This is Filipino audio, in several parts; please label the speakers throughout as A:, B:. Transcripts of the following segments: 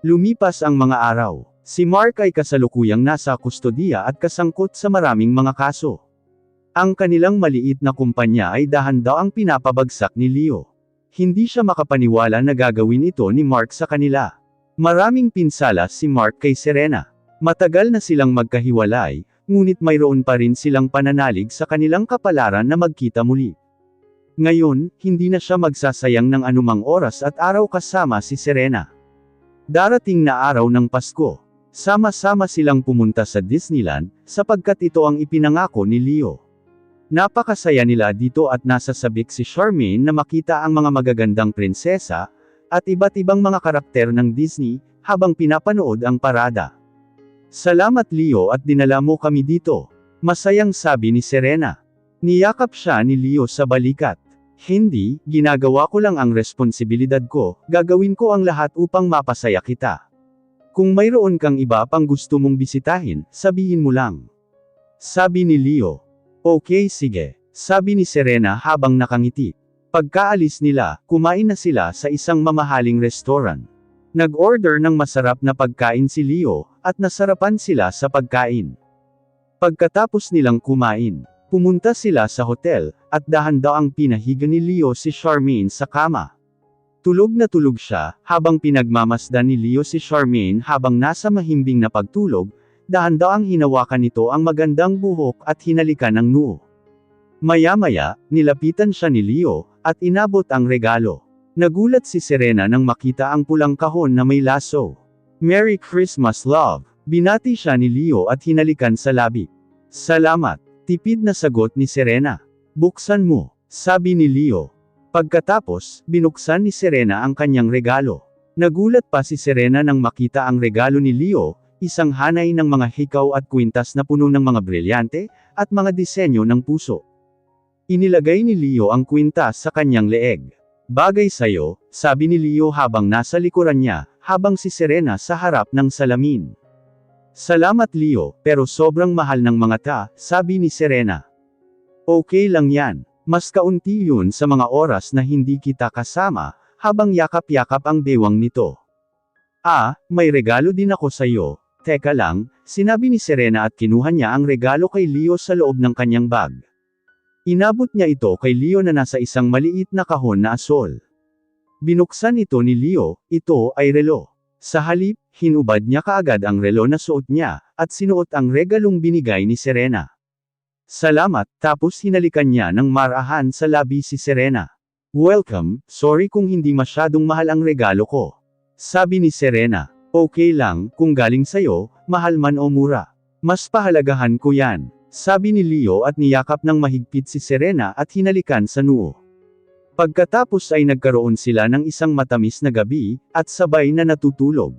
A: Lumipas ang mga araw. Si Mark ay kasalukuyang nasa kustodiya at kasangkot sa maraming mga kaso. Ang kanilang maliit na kumpanya ay dahan-daw ang pinapabagsak ni Leo. Hindi siya makapaniwala na gagawin ito ni Mark sa kanila. Maraming pinsala si Mark kay Serena. Matagal na silang magkahiwalay, ngunit mayroon pa rin silang pananalig sa kanilang kapalaran na magkita muli. Ngayon, hindi na siya magsasayang ng anumang oras at araw kasama si Serena. Darating na araw ng Pasko. Sama-sama silang pumunta sa Disneyland, sapagkat ito ang ipinangako ni Leo. Napakasaya nila dito at nasa sabik si Charmaine na makita ang mga magagandang prinsesa, at iba't ibang mga karakter ng Disney, habang pinapanood ang parada. Salamat Leo at dinala mo kami dito. Masayang sabi ni Serena. Niyakap siya ni Leo sa balikat. Hindi, ginagawa ko lang ang responsibilidad ko, gagawin ko ang lahat upang mapasaya kita. Kung mayroon kang iba pang gusto mong bisitahin, sabihin mo lang. Sabi ni Leo. Okay sige, sabi ni Serena habang nakangiti. Pagkaalis nila, kumain na sila sa isang mamahaling restaurant. Nag-order ng masarap na pagkain si Leo, at nasarapan sila sa pagkain. Pagkatapos nilang kumain, pumunta sila sa hotel, at dahan-daw ang pinahiga ni Leo si Charmaine sa kama. Tulog na tulog siya, habang pinagmamasdan ni Leo si Charmaine habang nasa mahimbing na pagtulog, dahan-daw ang hinawakan nito ang magandang buhok at hinalikan ng noo. Maya-maya, nilapitan siya ni Leo, at inabot ang regalo. Nagulat si Serena nang makita ang pulang kahon na may laso. Merry Christmas love! Binati siya ni Leo at hinalikan sa labi. Salamat! Tipid na sagot ni Serena. Buksan mo, sabi ni Leo. Pagkatapos, binuksan ni Serena ang kanyang regalo. Nagulat pa si Serena nang makita ang regalo ni Leo, isang hanay ng mga hikaw at kwintas na puno ng mga brilyante, at mga disenyo ng puso. Inilagay ni Leo ang kwintas sa kanyang leeg. Bagay sayo, sabi ni Leo habang nasa likuran niya, habang si Serena sa harap ng salamin. Salamat Leo, pero sobrang mahal ng mga ta, sabi ni Serena. Okay lang yan. Mas kaunti yun sa mga oras na hindi kita kasama, habang yakap-yakap ang bewang nito. May regalo din ako sa'yo. Teka lang, sinabi ni Serena at kinuha niya ang regalo kay Leo sa loob ng kanyang bag. Inabot niya ito kay Leo na nasa isang maliit na kahon na asol. Binuksan ito ni Leo, ito ay relo. Sa halip, hinubad niya kaagad ang relo na suot niya, at sinuot ang regalong binigay ni Serena. Salamat, tapos hinalikan niya ng marahan sa labi si Serena. Welcome, sorry kung hindi masyadong mahal ang regalo ko. Sabi ni Serena, okay lang, kung galing sayo, mahal man o mura. Mas pahalagahan ko yan, sabi ni Leo at niyakap ng mahigpit si Serena at hinalikan sa noo. Pagkatapos ay nagkaroon sila ng isang matamis na gabi, at sabay na natutulog.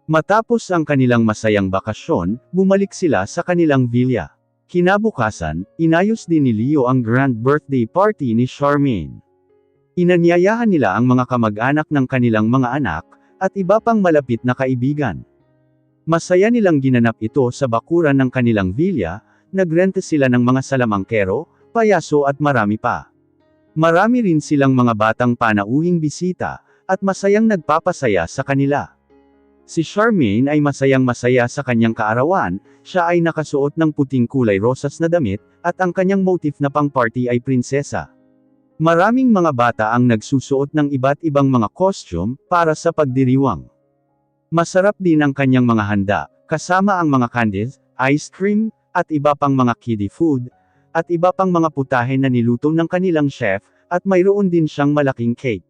A: Matapos ang kanilang masayang bakasyon, bumalik sila sa kanilang villa. Kinabukasan, inayos din ni Leo ang grand birthday party ni Charmaine. Inanyayahan nila ang mga kamag-anak ng kanilang mga anak, at iba pang malapit na kaibigan. Masaya nilang ginanap ito sa bakuran ng kanilang villa, nagrente sila ng mga salamangkero, payaso at marami pa. Marami rin silang mga batang panauhing bisita, at masayang nagpapasaya sa kanila. Si Charmaine ay masayang-masaya sa kanyang kaarawan, siya ay nakasuot ng puting kulay rosas na damit, at ang kanyang motif na pang-party ay prinsesa. Maraming mga bata ang nagsusuot ng iba't ibang mga costume, para sa pagdiriwang. Masarap din ang kanyang mga handa, kasama ang mga candies, ice cream, at iba pang mga kiddie food, at iba pang mga putahe na niluto ng kanilang chef, at mayroon din siyang malaking cake.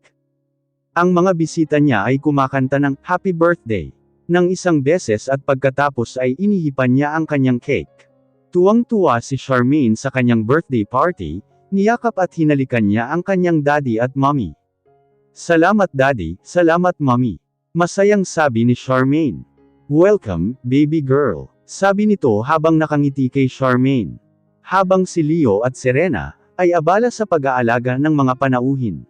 A: Ang mga bisita niya ay kumakanta ng Happy Birthday ng isang beses at pagkatapos ay inihipan niya ang kanyang cake. Tuwang-tuwa si Charmaine sa kanyang birthday party, niyakap at hinalikan niya ang kanyang daddy at mommy. Salamat daddy, salamat mommy. Masayang sabi ni Charmaine. Welcome, baby girl, sabi nito habang nakangiti kay Charmaine. Habang si Leo at Serena ay abala sa pag-aalaga ng mga panauhin.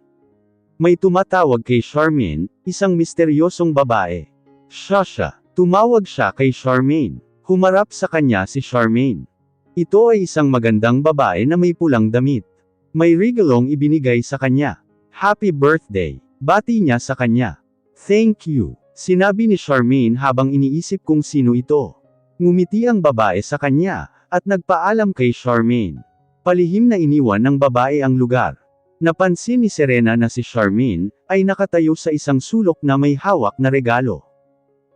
A: May tumatawag kay Charmaine, isang misteryosong babae. Siya. Tumawag siya kay Charmaine. Humarap sa kanya si Charmaine. Ito ay isang magandang babae na may pulang damit. May regalong ibinigay sa kanya. Happy birthday! Bati niya sa kanya. Thank you, Sinabi ni Charmaine habang iniisip kung sino ito. Ngumiti ang babae sa kanya, at nagpaalam kay Charmaine. Palihim na iniwan ng babae ang lugar. Napansin ni Serena na si Charmaine ay nakatayo sa isang sulok na may hawak na regalo.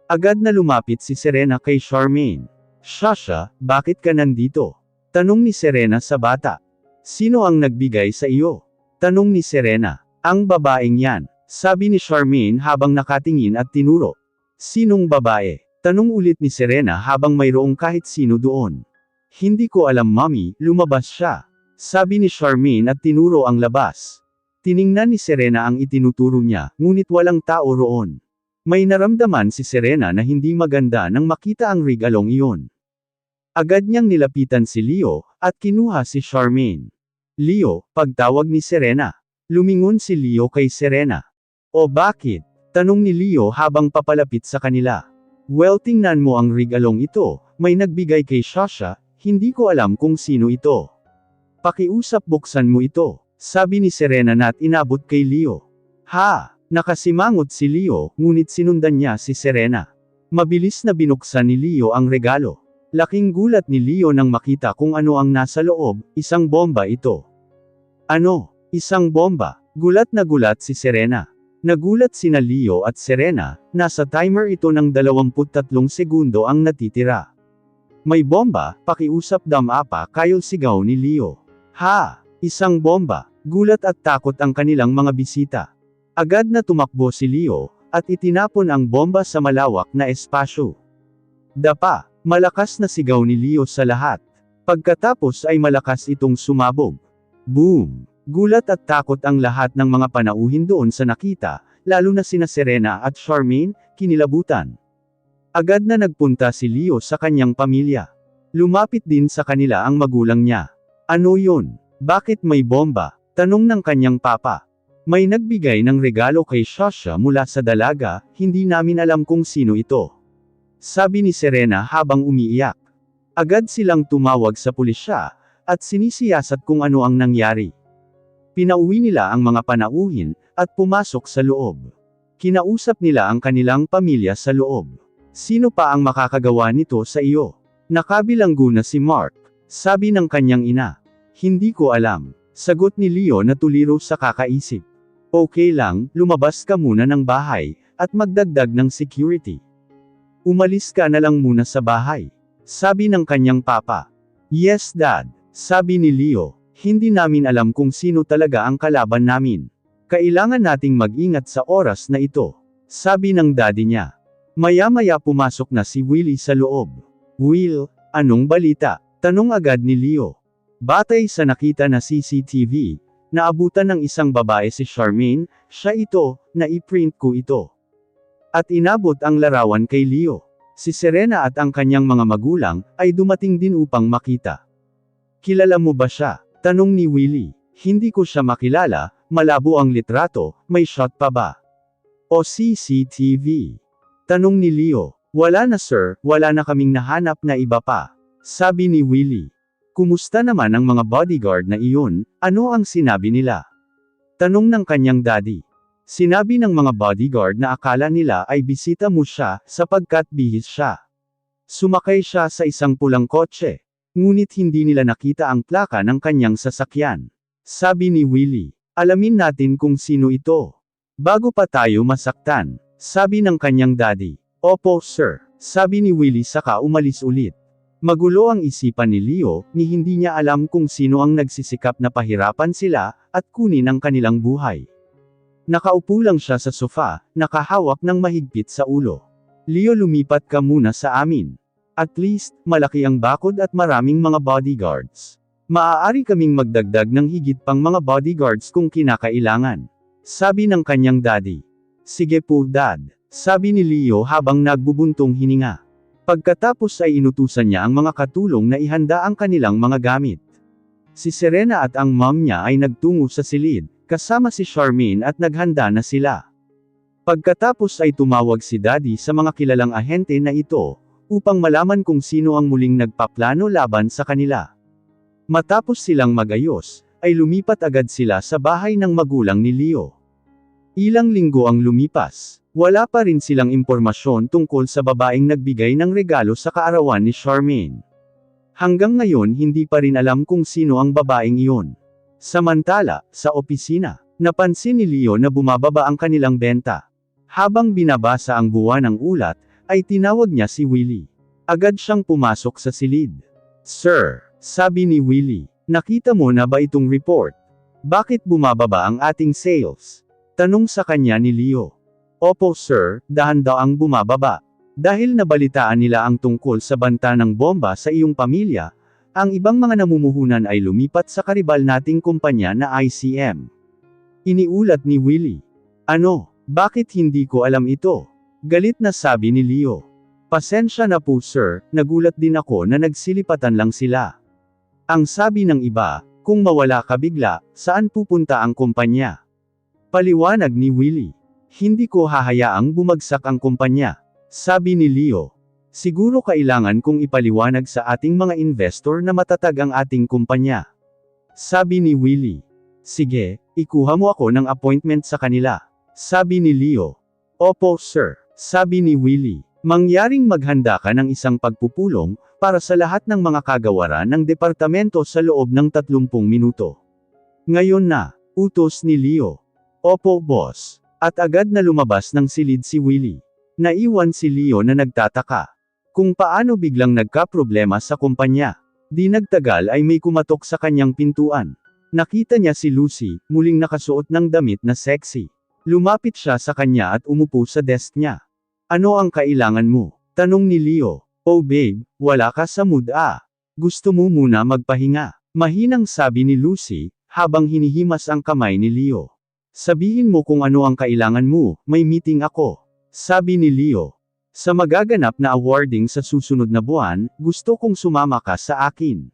A: Agad na lumapit si Serena kay Charmaine. "Shasha, bakit ka nandito?" Tanong ni Serena sa bata. "Sino ang nagbigay sa iyo?" Tanong ni Serena. "Ang babaeng yan," sabi ni Charmaine habang nakatingin at tinuro. "Sinong babae?" Tanong ulit ni Serena habang mayroong kahit sino doon. "Hindi ko alam mommy, lumabas siya," sabi ni Charmaine at tinuro ang labas. Tiningnan ni Serena ang itinuturo niya, ngunit walang tao roon. May naramdaman si Serena na hindi maganda nang makita ang regalong iyon. Agad niyang nilapitan si Leo, at kinuha si Charmaine. "Leo," pagtawag ni Serena. Lumingon si Leo kay Serena. "O bakit?" tanong ni Leo habang papalapit sa kanila. "Well, tingnan mo ang regalong ito, may nagbigay kay Shasha, hindi ko alam kung sino ito. Pakiusap buksan mo ito," sabi ni Serena at inabot kay Leo. "Ha!" Nakasimangot si Leo, ngunit sinundan niya si Serena. Mabilis na binuksan ni Leo ang regalo. Laking gulat ni Leo nang makita kung ano ang nasa loob, isang bomba ito. "Ano? Isang bomba?" Gulat na gulat si Serena. Nagulat sina Leo at Serena, nasa timer ito ng 23 segundo ang natitira. "May bomba, pakiusap damapa kayo," sigaw ni Leo. "Ha! Isang bomba!" Gulat at takot ang kanilang mga bisita. Agad na tumakbo si Leo, at itinapon ang bomba sa malawak na espasyo. Dapa! Malakas na sigaw ni Leo sa lahat. Pagkatapos ay malakas itong sumabog. Boom! Gulat at takot ang lahat ng mga panauhin doon sa nakita, lalo na sina Serena at Charmaine, kinilabutan. Agad na nagpunta si Leo sa kanyang pamilya. Lumapit din sa kanila ang magulang niya. "Ano yun? Bakit may bomba?" tanong ng kanyang papa. "May nagbigay ng regalo kay Shasha mula sa dalaga, hindi namin alam kung sino ito," sabi ni Serena habang umiiyak. Agad silang tumawag sa pulisya, at sinisiyasat kung ano ang nangyari. Pinauwi nila ang mga panauhin, at pumasok sa loob. Kinausap nila ang kanilang pamilya sa loob. "Sino pa ang makakagawa nito sa iyo?" Nakabilanggo na si Mark. Sabi ng kanyang ina. "Hindi ko alam," sagot ni Leo na tuliro sa kakaisip. "Okay lang, lumabas ka muna ng bahay, at magdagdag ng security. Umalis ka na lang muna sa bahay," sabi ng kanyang papa. "Yes dad," sabi ni Leo. "Hindi namin alam kung sino talaga ang kalaban namin. Kailangan nating mag-ingat sa oras na ito," sabi ng daddy niya. Maya-maya pumasok na si Willie sa loob. "Will, anong balita?" tanong agad ni Leo. Batay sa nakita na CCTV, naabutan ng isang babae si Charmaine, "Siya ito, na-i-print ko ito." At inabot ang larawan kay Leo. Si Serena at ang kanyang mga magulang, ay dumating din upang makita. "Kilala mo ba siya?" tanong ni Willie. "Hindi ko siya makilala, malabo ang litrato, may shot pa ba? O CCTV?" tanong ni Leo. "Wala na sir, wala na kaming nahanap na iba pa," sabi ni Willie. "Kumusta naman ang mga bodyguard na iyon, ano ang sinabi nila?" tanong ng kanyang daddy. Sinabi ng mga bodyguard na akala nila ay bisita mo siya, sapagkat bihis siya. Sumakay siya sa isang pulang kotse. Ngunit hindi nila nakita ang plaka ng kanyang sasakyan. Sabi ni Willie. "Alamin natin kung sino ito, bago pa tayo masaktan," sabi ng kanyang daddy. "Opo sir," sabi ni Willie saka umalis ulit. Magulo ang isipan ni Leo, ni hindi niya alam kung sino ang nagsisikap na pahirapan sila, at kunin ang kanilang buhay. Nakaupo lang siya sa sofa, nakahawak ng mahigpit sa ulo. "Leo, lumipat ka muna sa amin. At least, malaki ang bakod at maraming mga bodyguards. Maaari kaming magdagdag ng higit pang mga bodyguards kung kinakailangan," sabi ng kanyang daddy. "Sige po dad," sabi ni Leo habang nagbubuntong hininga. Pagkatapos ay inutusan niya ang mga katulong na ihanda ang kanilang mga gamit. Si Serena at ang mom niya ay nagtungo sa silid, kasama si Charmaine at naghanda na sila. Pagkatapos ay tumawag si Daddy sa mga kilalang ahente na ito, upang malaman kung sino ang muling nagpaplano laban sa kanila. Matapos silang magayos, ay lumipat agad sila sa bahay ng magulang ni Leo. Ilang linggo ang lumipas. Wala pa rin silang impormasyon tungkol sa babaeng nagbigay ng regalo sa kaarawan ni Charmaine. Hanggang ngayon hindi pa rin alam kung sino ang babaeng iyon. Samantala, sa opisina, napansin ni Leo na bumababa ang kanilang benta. Habang binabasa ang buwan ng ulat, ay tinawag niya si Willie. Agad siyang pumasok sa silid. "Sir," sabi ni Willie, "nakita mo na ba itong report? Bakit bumababa ang ating sales?" Tanong sa kanya ni Leo. "Opo sir, dahan daw ang bumababa. Dahil nabalitaan nila ang tungkol sa banta ng bomba sa iyong pamilya, ang ibang mga namumuhunan ay lumipat sa karibal nating kumpanya na ICM." Iniulat ni Willie. "Ano? Bakit hindi ko alam ito?" Galit na sabi ni Leo. "Pasensya na po sir, nagulat din ako na nagsilipatan lang sila. Ang sabi ng iba, kung mawala ka bigla, saan pupunta ang kumpanya?" Paliwanag ni Willie. "Hindi ko hahayaang bumagsak ang kumpanya," sabi ni Leo. "Siguro kailangan kong ipaliwanag sa ating mga investor na matatag ang ating kumpanya." Sabi ni Willie. "Sige, ikuha mo ako ng appointment sa kanila," sabi ni Leo. "Opo sir," sabi ni Willie. "Mangyaring maghanda ka ng isang pagpupulong, para sa lahat ng mga kagawaran ng departamento sa loob ng 30 minuto. Ngayon na," utos ni Leo. "Opo boss." At agad na lumabas ng silid si Willie. Naiwan si Leo na nagtataka kung paano biglang nagkaproblema sa kumpanya. Di nagtagal ay may kumatok sa kanyang pintuan. Nakita niya si Lucy, muling nakasuot ng damit na sexy. Lumapit siya sa kanya at umupo sa desk niya. "Ano ang kailangan mo?" tanong ni Leo. "Oh babe, wala ka sa mood ah. Gusto mo muna magpahinga?" Mahinang sabi ni Lucy, habang hinihimas ang kamay ni Leo. "Sabihin mo kung ano ang kailangan mo, may meeting ako," sabi ni Leo. "Sa magaganap na awarding sa susunod na buwan, gusto kong sumama ka sa akin,"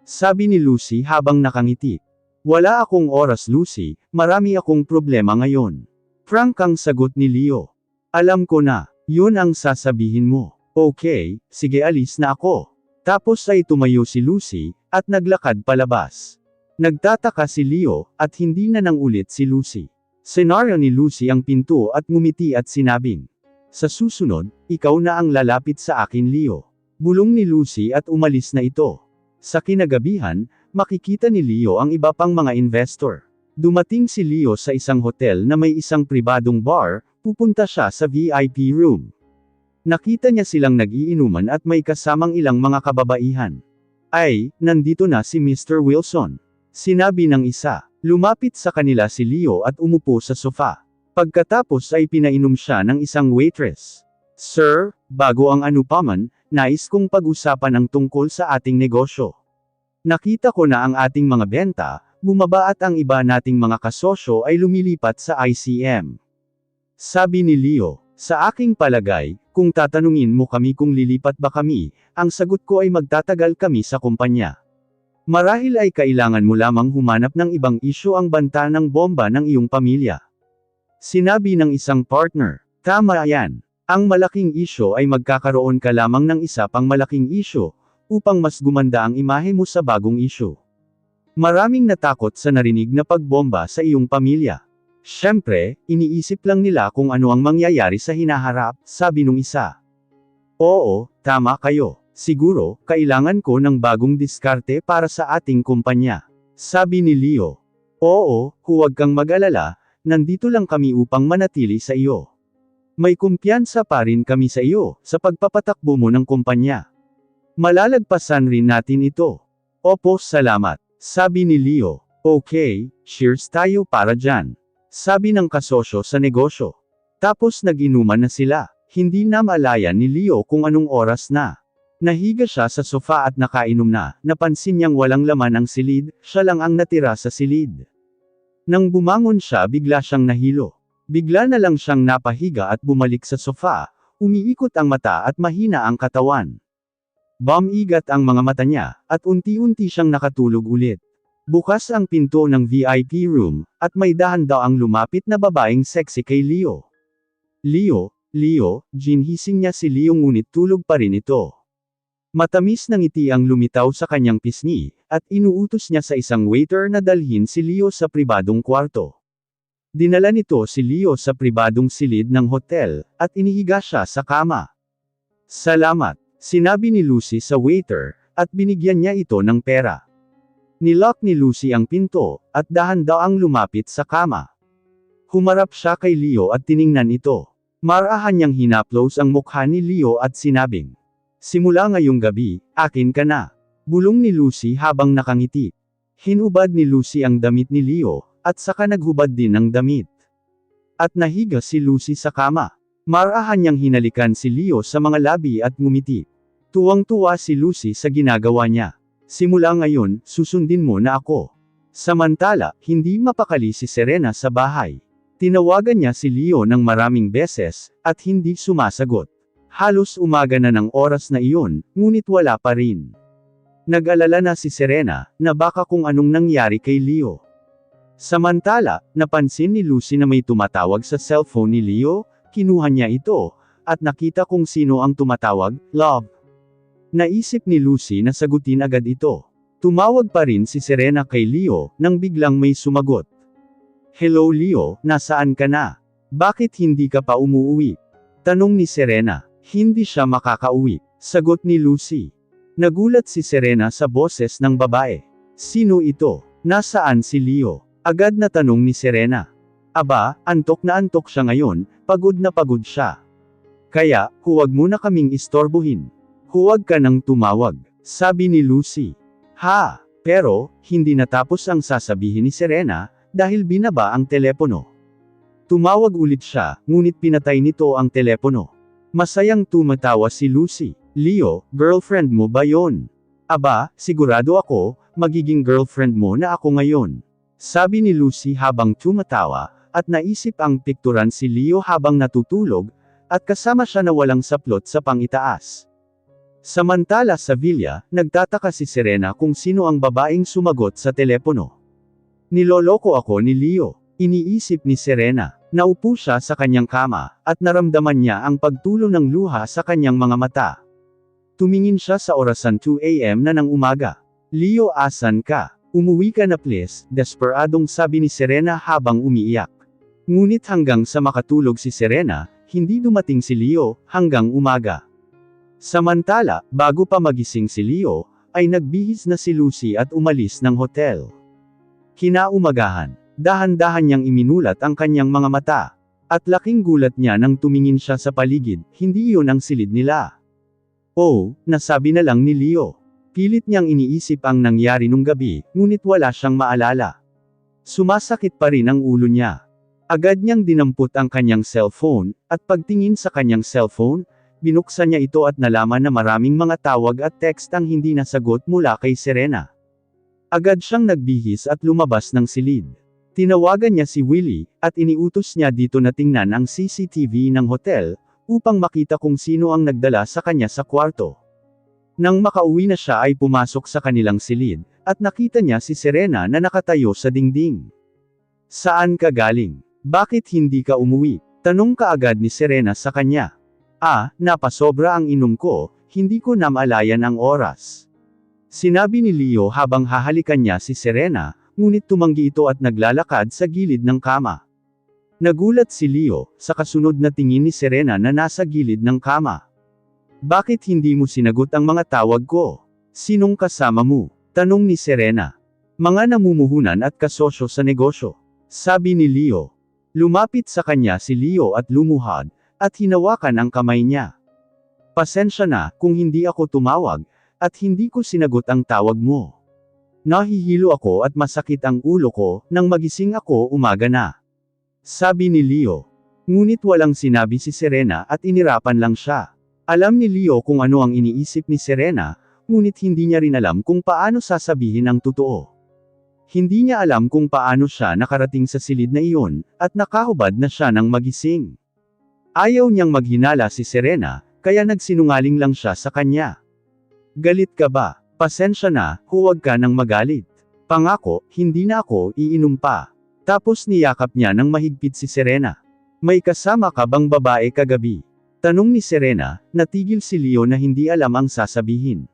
A: sabi ni Lucy habang nakangiti. "Wala akong oras Lucy, marami akong problema ngayon." Frank ang sagot ni Leo. "Alam ko na, yun ang sasabihin mo. Okay, sige alis na ako." Tapos ay tumayo si Lucy, at naglakad palabas. Nagtataka si Leo, at hindi na nang ulit si Lucy. Senaryo ni Lucy ang pinto at ngumiti at sinabing, "Sa susunod, ikaw na ang lalapit sa akin Leo." Bulong ni Lucy at umalis na ito. Sa kinagabihan, makikita ni Leo ang iba pang mga investor. Dumating si Leo sa isang hotel na may isang pribadong bar, pupunta siya sa VIP room. Nakita niya silang nag-iinuman at may kasamang ilang mga kababaihan. "Ay, nandito na si Mr. Wilson," sinabi ng isa. Lumapit sa kanila si Leo at umupo sa sofa. Pagkatapos ay pinainom siya ng isang waitress. "Sir, bago ang anupaman, nais kong pag-usapan ang tungkol sa ating negosyo. Nakita ko na ang ating mga benta, bumaba at ang iba nating mga kasosyo ay lumilipat sa ICM." Sabi ni Leo. "Sa aking palagay, kung tatanungin mo kami kung lilipat ba kami, ang sagot ko ay magtatagal kami sa kumpanya. Marahil ay kailangan mo lamang humanap ng ibang isyu ang banta ng bomba ng iyong pamilya." Sinabi ng isang partner. "Tama yan. Ang malaking isyu ay magkakaroon ka lamang ng isa pang malaking isyu, upang mas gumanda ang imahe mo sa bagong isyu. Maraming natakot sa narinig na pagbomba sa iyong pamilya. Siyempre, iniisip lang nila kung ano ang mangyayari sa hinaharap," sabi nung isa. "Oo, tama kayo. Siguro, kailangan ko ng bagong diskarte para sa ating kumpanya," sabi ni Leo. "Oo, huwag kang mag-alala, nandito lang kami upang manatili sa iyo. May kumpiyansa pa rin kami sa iyo, sa pagpapatakbo mo ng kumpanya. Malalagpasan rin natin ito." "Opo, salamat," sabi ni Leo. "Okay, cheers tayo para dyan," sabi ng kasosyo sa negosyo. Tapos nag-inuman na sila. Hindi na maalayan ni Leo kung anong oras na. Nahiga siya sa sofa at nakainom na, napansin niyang walang laman ang silid, siya lang ang natira sa silid. Nang bumangon siya bigla siyang nahilo. Bigla na lang siyang napahiga at bumalik sa sofa, umiikot ang mata at mahina ang katawan. Bumigat ang mga mata niya, at unti-unti siyang nakatulog ulit. Bukas ang pinto ng VIP room, at may dahan-daw ang lumapit na babaeng sexy kay Leo. Leo, ginhising niya si Leo ngunit tulog pa rin ito. Matamis na ngiti ang lumitaw sa kanyang pisngi, at inuutos niya sa isang waiter na dalhin si Leo sa pribadong kwarto. Dinala nito si Leo sa pribadong silid ng hotel, at inihiga siya sa kama. Salamat, sinabi ni Lucy sa waiter, at binigyan niya ito ng pera. Nilock ni Lucy ang pinto, at dahan-daang lumapit sa kama. Humarap siya kay Leo at tiningnan ito. Marahan niyang hinaplos ang mukha ni Leo at sinabing, "Simula ngayong gabi, akin ka na." Bulong ni Lucy habang nakangiti. Hinubad ni Lucy ang damit ni Leo, at saka naghubad din ng damit. At nahiga si Lucy sa kama. Marahan niyang hinalikan si Leo sa mga labi at ngumiti. Tuwang-tuwa si Lucy sa ginagawa niya. "Simula ngayon, susundin mo na ako." Samantala, hindi mapakali si Serena sa bahay. Tinawagan niya si Leo ng maraming beses, at hindi sumasagot. Halos umaga na ng oras na iyon, ngunit wala pa rin. Nag-alala na si Serena, na baka kung anong nangyari kay Leo. Samantala, napansin ni Lucy na may tumatawag sa cellphone ni Leo, kinuha niya ito, at nakita kung sino ang tumatawag, "Love." Naisip ni Lucy na sagutin agad ito. Tumawag pa rin si Serena kay Leo, nang biglang may sumagot. "Hello Leo, nasaan ka na? Bakit hindi ka pa umuwi?" Tanong ni Serena. "Hindi siya makakauwi," sagot ni Lucy. Nagulat si Serena sa boses ng babae. "Sino ito? Nasaan si Leo?" Agad na tanong ni Serena. "Aba, antok na antok siya ngayon, pagod na pagod siya. Kaya, huwag mo na kaming istorbohin. Huwag ka nang tumawag," sabi ni Lucy. Pero, hindi natapos ang sasabihin ni Serena, dahil binaba ang telepono. Tumawag ulit siya, ngunit pinatay nito ang telepono. Masayang tumatawa si Lucy. "Leo, girlfriend mo ba yon?" "Aba, sigurado ako, magiging girlfriend mo na ako ngayon," sabi ni Lucy habang tumatawa, at naisip ang pikturan si Leo habang natutulog, at kasama siya na walang saplot sa pangitaas. Samantala sa villa, nagtataka si Serena kung sino ang babaeng sumagot sa telepono. "Niloloko ako ni Leo," iniisip ni Serena. Naupo siya sa kanyang kama, at naramdaman niya ang pagtulo ng luha sa kanyang mga mata. Tumingin siya sa orasan 2 AM na ng umaga. "Leo, asan ka? Umuwi ka na please," desperadong sabi ni Serena habang umiiyak. Ngunit hanggang sa makatulog si Serena, hindi dumating si Leo, hanggang umaga. Samantala, bago pa magising si Leo, ay nagbihis na si Lucy at umalis ng hotel. Kinaumagahan, dahan-dahan niyang iminulat ang kanyang mga mata. At laking gulat niya nang tumingin siya sa paligid, hindi iyon ang silid nila. "Oh," nasabi na lang ni Leo. Pilit niyang iniisip ang nangyari nung gabi, ngunit wala siyang maalala. Sumasakit pa rin ang ulo niya. Agad niyang dinampot ang kanyang cellphone, at pagtingin sa kanyang cellphone, binuksan niya ito at nalaman na maraming mga tawag at text ang hindi nasagot mula kay Serena. Agad siyang nagbihis at lumabas ng silid. Tinawagan niya si Willie, at iniutos niya dito na tingnan ang CCTV ng hotel, upang makita kung sino ang nagdala sa kanya sa kwarto. Nang makauwi na siya ay pumasok sa kanilang silid, at nakita niya si Serena na nakatayo sa dingding. "Saan ka galing? Bakit hindi ka umuwi?" tanong kaagad ni Serena sa kanya. Napasobra ang inom ko, hindi ko na maalayan ang oras," sinabi ni Leo habang hahalikan niya si Serena, ngunit tumanggi ito at naglalakad sa gilid ng kama. Nagulat si Leo, sa kasunod na tingin ni Serena na nasa gilid ng kama. "Bakit hindi mo sinagot ang mga tawag ko? Sinong kasama mo?" tanong ni Serena. "Mga namumuhunan at kasosyo sa negosyo," sabi ni Leo. Lumapit sa kanya si Leo at lumuhad, at hinawakan ang kamay niya. "Pasensya na, kung hindi ako tumawag, at hindi ko sinagot ang tawag mo. Nahihilo ako at masakit ang ulo ko, nang magising ako umaga na," sabi ni Leo. Ngunit walang sinabi si Serena at inirapan lang siya. Alam ni Leo kung ano ang iniisip ni Serena, ngunit hindi niya rin alam kung paano sasabihin ang totoo. Hindi niya alam kung paano siya nakarating sa silid na iyon, at nakahubad na siya nang magising. Ayaw niyang maghinala si Serena, kaya nagsinungaling lang siya sa kanya. "Galit ka ba? Pasensya na, huwag ka nang magalit. Pangako, hindi na ako iinom pa." Tapos niyakap niya ng mahigpit si Serena. "May kasama ka bang babae kagabi?" tanong ni Serena, natigil si Leo na hindi alam ang sasabihin.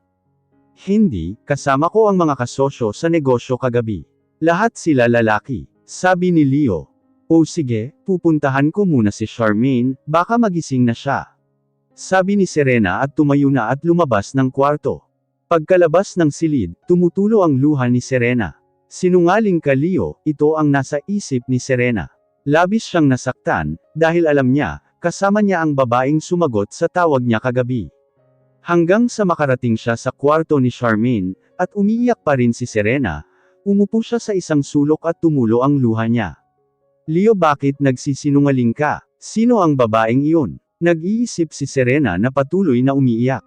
A: "Hindi, kasama ko ang mga kasosyo sa negosyo kagabi. Lahat sila lalaki," sabi ni Leo. O sige, pupuntahan ko muna si Charmaine, baka magising na siya. Sabi ni Serena at tumayo na at lumabas ng kwarto. Pagkalabas ng silid, tumutulo ang luha ni Serena. Sinungaling ka Leo, ito ang nasa isip ni Serena. Labis siyang nasaktan, dahil alam niya, kasama niya ang babaeng sumagot sa tawag niya kagabi. Hanggang sa makarating siya sa kwarto ni Charmaine, at umiiyak pa rin si Serena, umupo siya sa isang sulok at tumulo ang luha niya. Leo, bakit nagsisinungaling ka? Sino ang babaeng iyon? Nag-iisip si Serena na patuloy na umiiyak.